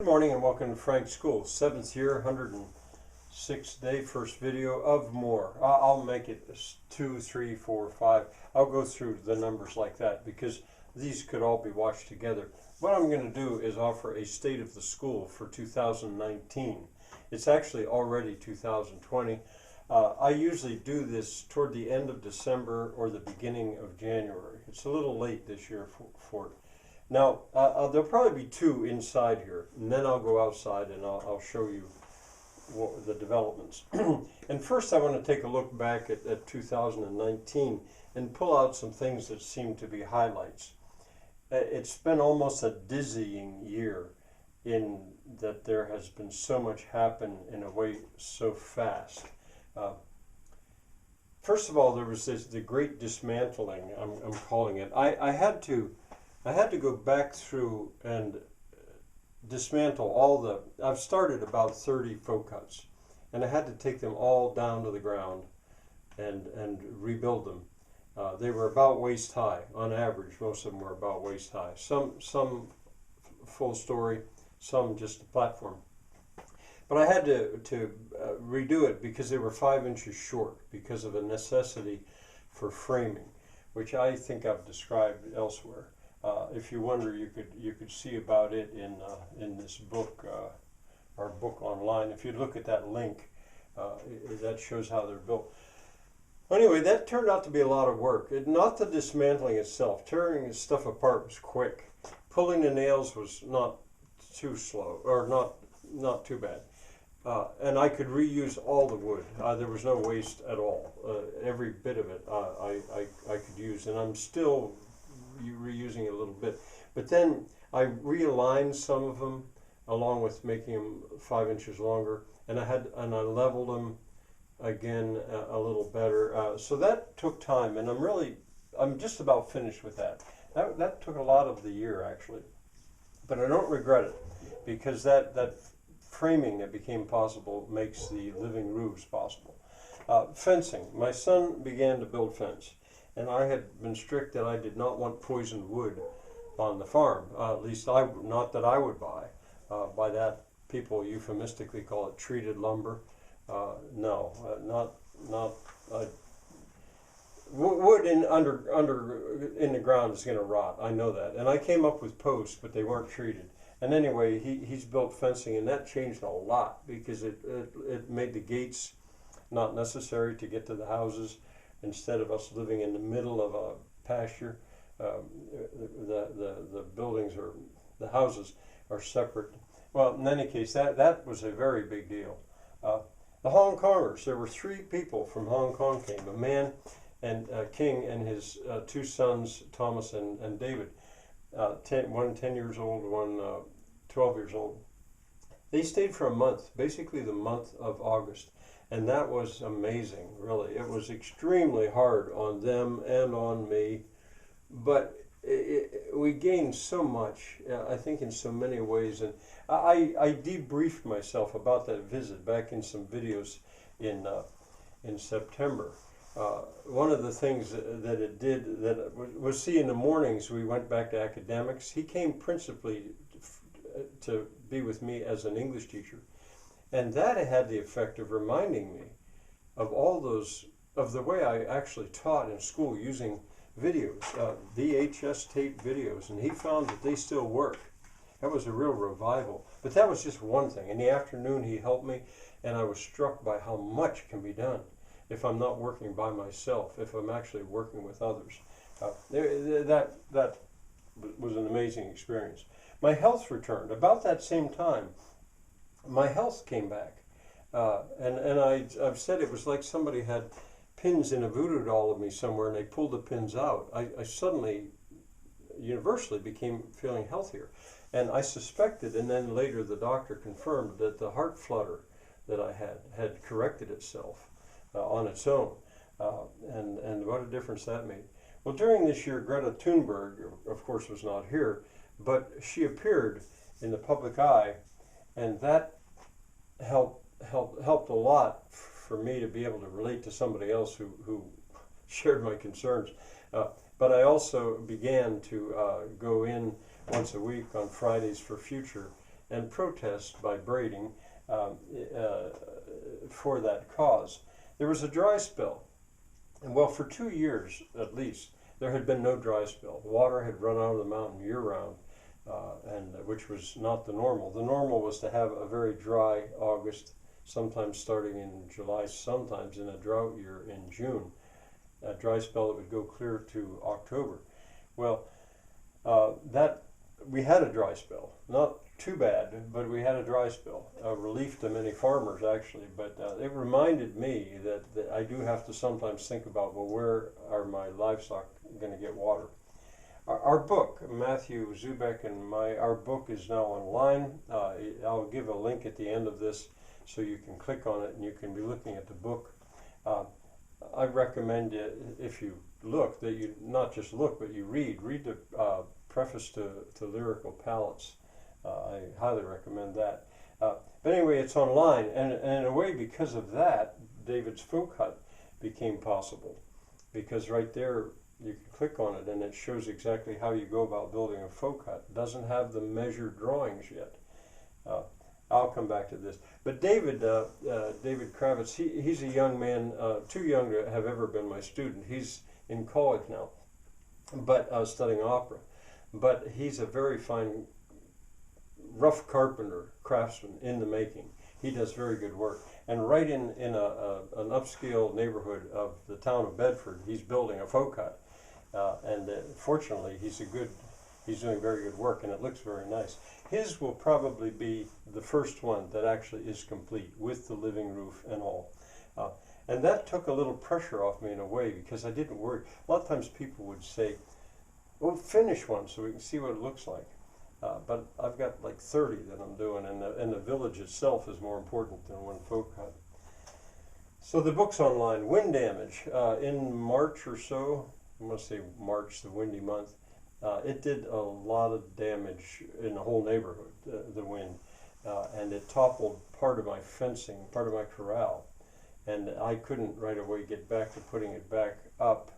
Good morning and welcome to Frank's School, 7th year, 106th day, first video of more. I'll make it 2, 3, 4, 5. I'll go through the numbers like that because these could all be watched together. What I'm going to do is offer a state of the school for 2019. It's actually already 2020. I usually do this toward the end of December or the beginning of January. It's a little late this year for it. Now, there'll probably be two inside here, and then I'll go outside and I'll show you the developments. And first I want to take a look back at 2019 and pull out some things that seem to be highlights. It's been almost a dizzying year in that there has been so much happen in a way so fast. First of all, there was the great dismantling, I'm calling it. I had to go back through and dismantle all I've started about 30 faux cuts, and I had to take them all down to the ground and rebuild them. They were about waist high on average. Most of them were about waist high. Some full story, some just a platform. But I had to redo it because they were 5 inches short because of a necessity for framing, which I think I've described elsewhere. If you wonder, you could see about it in this book, our book online. If you look at that link, that shows how they're built. Anyway, that turned out to be a lot of work. Not the dismantling itself. Tearing stuff apart was quick. Pulling the nails was not too slow, or not too bad. And I could reuse all the wood. There was no waste at all. Every bit of it I could use, and I'm still reusing a little bit. But then I realigned some of them along with making them 5 inches longer, and I leveled them again a little better. So that took time, and I'm just about finished with that. That took a lot of the year actually, but I don't regret it because that framing that became possible makes the living roofs possible. Fencing. My son began to build fence, and I had been strict that I did not want poisoned wood on the farm. At least not that I would buy. By that, people euphemistically call it treated lumber. Wood in the ground is going to rot. I know that, and I came up with posts, but they weren't treated. And anyway, he's built fencing, and that changed a lot because it made the gates not necessary to get to the houses. Instead of us living in the middle of a pasture, the buildings or the houses are separate. Well, in any case, that was a very big deal. The Hong Kongers, there were 3 people from Hong Kong came, a man and King and his 2 sons, Thomas and David. One 10 years old, one 12 years old. They stayed for a month, basically the month of August. And that was amazing, really. It was extremely hard on them and on me, but we gained so much, I think, in so many ways. And I debriefed myself about that visit back in some videos in September. One of the things that it did that was see in the mornings we went back to academics. He came principally to be with me as an English teacher. And that had the effect of reminding me of of the way I actually taught in school using videos, VHS tape videos, and he found that they still work. That was a real revival. But that was just one thing. In the afternoon, he helped me, and I was struck by how much can be done if I'm not working by myself, if I'm actually working with others. That was an amazing experience. My health returned. About that same time, my health came back, and I've said it was like somebody had pins in a voodoo doll of me somewhere, and they pulled the pins out. I suddenly, universally, became feeling healthier, and I suspected, and then later the doctor confirmed that the heart flutter that I had corrected itself on its own, and what a difference that made. Well, during this year, Greta Thunberg, of course, was not here, but she appeared in the public eye. And that helped a lot for me to be able to relate to somebody else who shared my concerns. But I also began to go in once a week on Fridays for Future and protest by braiding for that cause. There was a dry spell. And well, for 2 years at least, there had been no dry spell. Water had run out of the mountain year-round, and which was not the normal. The normal was to have a very dry August, sometimes starting in July, sometimes in a drought year in June. A dry spell that would go clear to October. Well, that we had a dry spell. Not too bad, but we had a dry spell. A relief to many farmers, actually. But it reminded me that I do have to sometimes think about, well, where are my livestock going to get water? Our book, Matthew Zubek and our book is now online. I'll give a link at the end of this so you can click on it and you can be looking at the book. I recommend, if you look, that you not just look, but you read the preface to Lyrical Pallets. I highly recommend that. But anyway, it's online, and in a way, because of that, David's folk hut became possible. Because right there, you can click on it, and it shows exactly how you go about building a folk hut. It doesn't have the measured drawings yet. I'll come back to this. But David Kravitz, he's a young man, too young to have ever been my student. He's in college now, but studying opera. But he's a very fine, rough carpenter, craftsman in the making. He does very good work. And right in an upscale neighborhood of the town of Bedford, he's building a folk hut. Fortunately, he's doing very good work, and it looks very nice. His will probably be the first one that actually is complete with the living roof and all. And that took a little pressure off me in a way, because I didn't worry. A lot of times people would say, well, finish one so we can see what it looks like. But I've got like 30 that I'm doing, and the village itself is more important than one folk hut. So the book's online. Wind damage. In March or so, I must say March, the windy month, it did a lot of damage in the whole neighborhood, the wind. And it toppled part of my fencing, part of my corral. And I couldn't right away get back to putting it back up.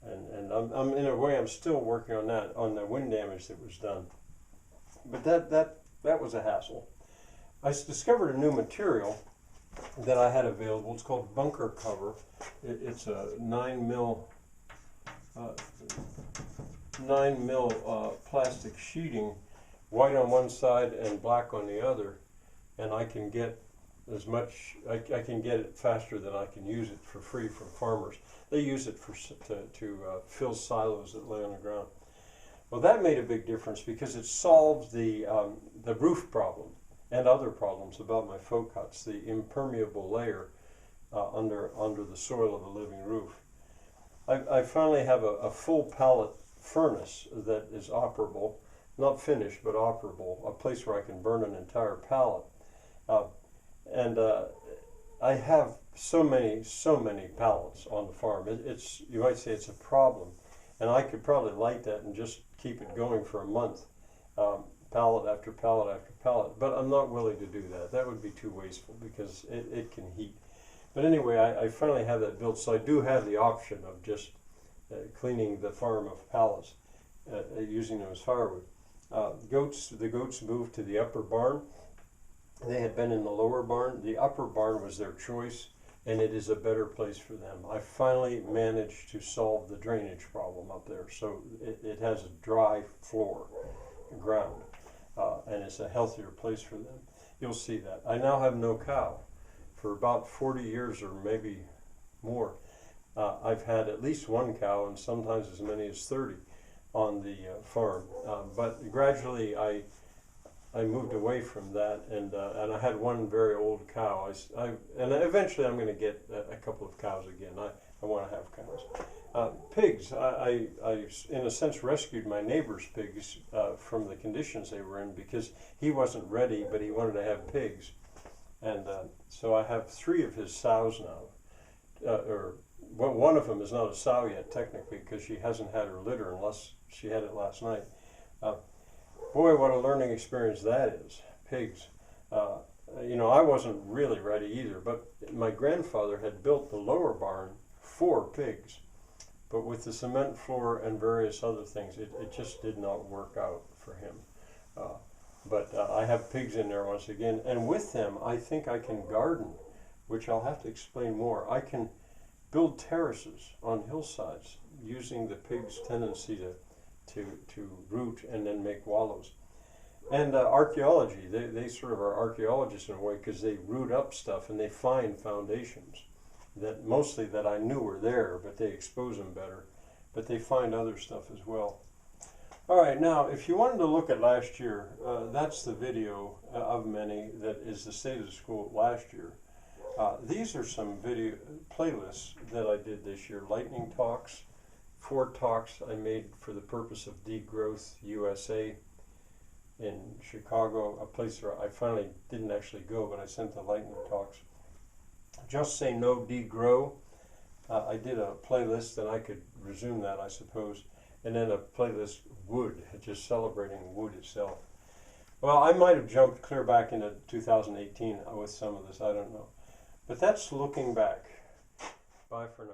And I'm in a way, I'm still working on that, on the wind damage that was done. But that was a hassle. I discovered a new material that I had available. It's called bunker cover. It's a 9mm plastic sheeting, white on one side and black on the other, and I can get as much. I can get it faster than I can use it for free from farmers. They use it to fill silos that lay on the ground. Well, that made a big difference because it solved the roof problem and other problems about my folk huts, the impermeable layer under the soil of the living roof. I finally have a full pallet furnace that is operable, not finished, but operable, a place where I can burn an entire pallet. I have so many pallets on the farm. You might say it's a problem, and I could probably light that and just keep it going for a month, pallet after pallet after pallet. But I'm not willing to do that. That would be too wasteful because it can heat. But anyway, I finally have that built, so I do have the option of just cleaning the farm of pallets, using them as firewood. The goats moved to the upper barn. They had been in the lower barn. The upper barn was their choice, and it is a better place for them. I finally managed to solve the drainage problem up there, so it has a dry floor, ground, and it's a healthier place for them. You'll see that. I now have no cow. For about 40 years or maybe more, I've had at least one cow and sometimes as many as 30 on the farm. But gradually I moved away from that, and I had one very old cow. And eventually I'm going to get a couple of cows again. I want to have cows. Pigs, I in a sense rescued my neighbor's pigs from the conditions they were in because he wasn't ready, but he wanted to have pigs. And so I have 3 of his sows now. One of them is not a sow yet, technically, because she hasn't had her litter unless she had it last night. Boy, what a learning experience that is, pigs. I wasn't really ready either, but my grandfather had built the lower barn for pigs. But with the cement floor and various other things, it just did not work out for him. But I have pigs in there once again, and with them I think I can garden, which I'll have to explain more. I can build terraces on hillsides using the pig's tendency to root and then make wallows. And archaeology, they sort of are archaeologists in a way, because they root up stuff and they find foundations that mostly that I knew were there, but they expose them better. But they find other stuff as well. All right, now if you wanted to look at last year, that's the video of many that is the state of the school last year. These are some video playlists that I did this year. Lightning talks, 4 talks I made for the purpose of Degrowth USA in Chicago, a place where I finally didn't actually go, but I sent the lightning talks. Just Say No, Degrow. I did a playlist, and I could resume that, I suppose. And then a playlist, Wood, just celebrating wood itself. Well, I might have jumped clear back into 2018 with some of this, I don't know. But that's looking back. Bye for now.